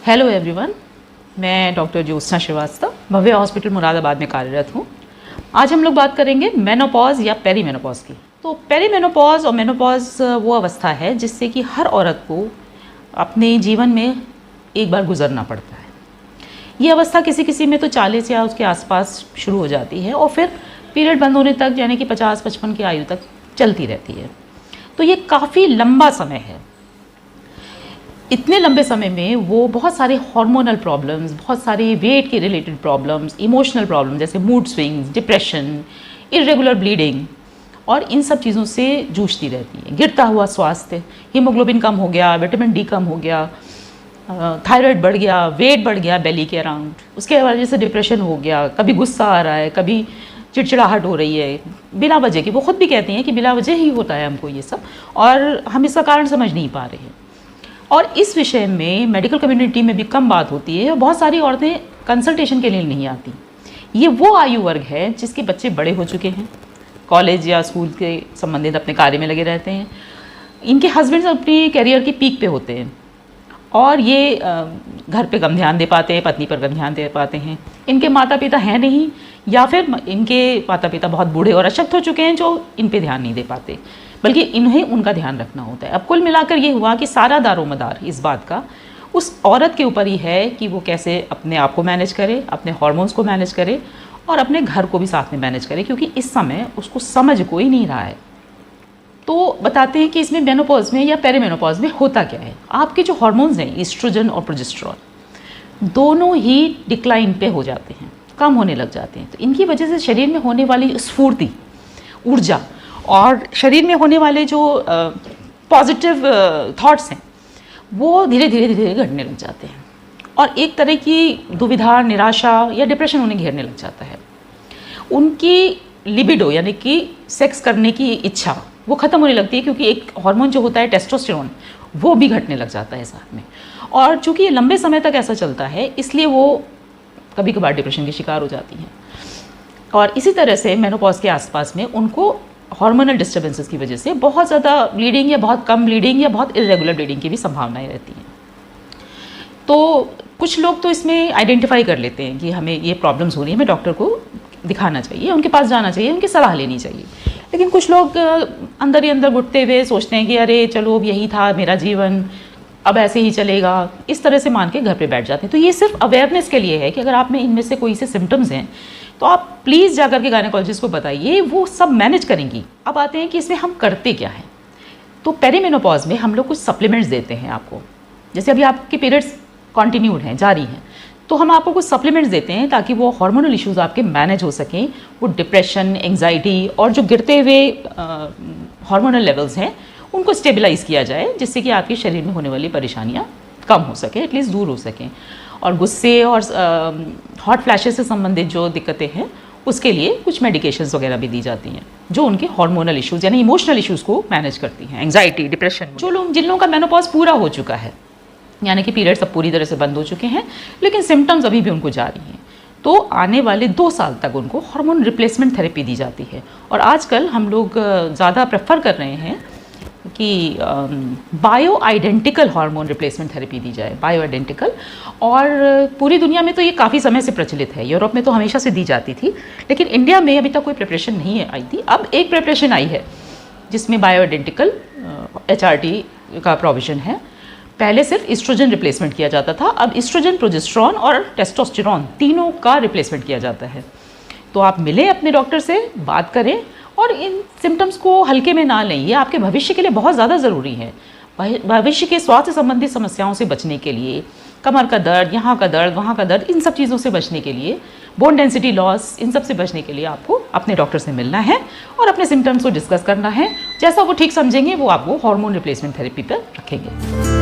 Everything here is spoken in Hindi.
हेलो एवरीवन, मैं डॉक्टर ज्योत्सना श्रीवास्तव भव्य हॉस्पिटल मुरादाबाद में कार्यरत हूँ। आज हम लोग बात करेंगे मेनोपॉज या पेरीमेनोपॉज की। तो पेरीमेनोपॉज और मेनोपॉज वो अवस्था है जिससे कि हर औरत को अपने जीवन में एक बार गुजरना पड़ता है। ये अवस्था किसी किसी में तो 40 या उसके आसपास शुरू हो जाती है और फिर पीरियड बंद होने तक यानी कि 50-55 की आयु तक चलती रहती है। तो ये काफ़ी लंबा समय है। इतने लंबे समय में वो बहुत सारे हार्मोनल प्रॉब्लम्स, बहुत सारे वेट के रिलेटेड प्रॉब्लम्स, इमोशनल प्रॉब्लम्स जैसे mood swings, depression, irregular bleeding और इन सब चीज़ों से जूझती रहती है। गिरता हुआ स्वास्थ्य, हीमोग्लोबिन कम हो गया, विटामिन डी कम हो गया, थायराइड बढ़ गया, वेट बढ़ गया बेली के अराउंड, उसके वजह से डिप्रेशन हो गया, कभी गुस्सा आ रहा है, कभी चिड़चिड़ाहट हो रही है बिना वजह की। वो खुद भी कहती हैं कि बिना वजह ही होता है हमको ये सब और हम इसका कारण समझ नहीं पा रहे हैं। और इस विषय में मेडिकल कम्युनिटी में भी कम बात होती है और बहुत सारी औरतें कंसल्टेशन के लिए नहीं आती। ये वो आयु वर्ग है जिसके बच्चे बड़े हो चुके हैं, कॉलेज या स्कूल के संबंधित अपने कार्य में लगे रहते हैं, इनके हस्बैंड्स अपनी करियर की पीक पे होते हैं और ये घर पे कम ध्यान दे पाते हैं, पत्नी पर कम ध्यान दे पाते हैं। इनके माता पिता हैं नहीं या फिर इनके माता पिता बहुत बूढ़े और अशक्त हो चुके हैं जो इन पे ध्यान नहीं दे पाते, बल्कि इन्हें उनका ध्यान रखना होता है। अब कुल मिलाकर ये हुआ कि सारा दारोमदार इस बात का उस औरत के ऊपर ही है कि वो कैसे अपने आप को मैनेज करे, अपने हार्मोन्स को मैनेज करे और अपने घर को भी साथ में मैनेज करे, क्योंकि इस समय उसको समझ कोई नहीं रहा है। तो बताते हैं कि इसमें मेनोपॉज में या पेरीमेनोपॉज में होता क्या है। आपके जो हार्मोन्स हैं ईस्ट्रोजन और प्रोजेस्टेरॉन दोनों ही डिक्लाइन पे हो जाते हैं, कम होने लग जाते हैं। तो इनकी वजह से शरीर में होने वाली स्फूर्ति, ऊर्जा और शरीर में होने वाले जो पॉजिटिव थॉट्स हैं वो धीरे धीरे घटने लग जाते हैं और एक तरह की दुविधा, निराशा या डिप्रेशन उन्हें घेरने लग जाता है। उनकी लिबिडो यानी कि सेक्स करने की इच्छा वो ख़त्म होने लगती है, क्योंकि एक हार्मोन जो होता है टेस्टोस्टेरोन वो भी घटने लग जाता है साथ में। और चूँकि ये लंबे समय तक ऐसा चलता है इसलिए वो कभी कभार डिप्रेशन की शिकार हो जाती हैं। और इसी तरह से मेनोपॉज के आसपास में उनको हार्मोनल डिस्टर्बेंसेस की वजह से बहुत ज़्यादा ब्लीडिंग या बहुत कम ब्लीडिंग या बहुत इरेगुलर ब्लीडिंग की भी संभावनाएं रहती हैं। तो कुछ लोग तो इसमें आइडेंटिफाई कर लेते हैं कि हमें ये प्रॉब्लम्स हो रही है, हमें डॉक्टर को दिखाना चाहिए, उनके पास जाना चाहिए, उनकी सलाह लेनी चाहिए। लेकिन कुछ लोग अंदर ही अंदर घुटते हुए सोचते हैं कि अरे चलो अब यही था मेरा जीवन, अब ऐसे ही चलेगा, इस तरह से मान के घर पे बैठ जाते हैं। तो ये सिर्फ अवेयरनेस के लिए है कि अगर आप में इनमें से कोई से सिम्टम्स हैं तो आप प्लीज़ जाकर के गायनेकोलॉजिस्ट को बताइए, वो सब मैनेज करेंगी। अब आते हैं कि इसमें हम करते क्या हैं। तो पेरीमेनोपॉज में हम लोग कुछ सप्लीमेंट्स देते हैं आपको। जैसे अभी आपके पीरियड्स कॉन्टिन्यूड हैं, जारी हैं, तो हम आपको कुछ सप्लीमेंट्स देते हैं ताकि वो हार्मोनल इश्यूज़ आपके मैनेज हो सकें। वो डिप्रेशन, एंग्जाइटी और जो गिरते हुए हार्मोनल लेवल्स हैं उनको स्टेबलाइज़ किया जाए, जिससे कि आपके शरीर में होने वाली परेशानियाँ कम हो सकें, एटलीस्ट दूर हो सकें। और गुस्से और हॉट फ्लैशेस से संबंधित जो दिक्कतें हैं उसके लिए कुछ मेडिकेशंस वगैरह भी दी जाती हैं जो उनके हार्मोनल इश्यूज़ यानी इमोशनल इश्यूज़ को मैनेज करती हैं, एंग्जाइटी, डिप्रेशन। जिन लोगों का मेनोपॉज पूरा हो चुका है यानी कि पीरियड्स अब पूरी तरह से बंद हो चुके हैं लेकिन सिम्टम्स अभी भी उनको जारी हैं, तो आने वाले 2 साल तक उनको हार्मोन रिप्लेसमेंट थेरेपी दी जाती है। और आजकल हम लोग ज़्यादा प्रेफर कर रहे हैं कि bio identical hormone replacement therapy दी जाए, बायो आइडेंटिकल। और पूरी दुनिया में तो ये काफ़ी समय से प्रचलित है, यूरोप में तो हमेशा से दी जाती थी, लेकिन इंडिया में अभी तक कोई प्रिपरेशन नहीं आई थी। अब एक प्रिपरेशन आई है जिसमें बायो आइडेंटिकल HRT का प्रोविज़न है। पहले सिर्फ ईस्ट्रोजन रिप्लेसमेंट किया जाता था, अब ईस्ट्रोजन, प्रोजेस्टेरॉन और टेस्टोस्टेरोन तीनों का रिप्लेसमेंट किया जाता है। तो आप मिलें अपने डॉक्टर से, बात करें और इन सिम्टम्स को हल्के में ना लें। ये आपके भविष्य के लिए बहुत ज़्यादा ज़रूरी है। भविष्य के स्वास्थ्य संबंधित समस्याओं से बचने के लिए, कमर का दर्द, यहाँ का दर्द, वहाँ का दर्द, इन सब चीज़ों से बचने के लिए, बोन डेंसिटी लॉस, इन सब से बचने के लिए आपको अपने डॉक्टर से मिलना है और अपने सिम्टम्स को डिस्कस करना है। जैसा वो ठीक समझेंगे वो आपको हार्मोन रिप्लेसमेंट थेरेपी पर रखेंगे।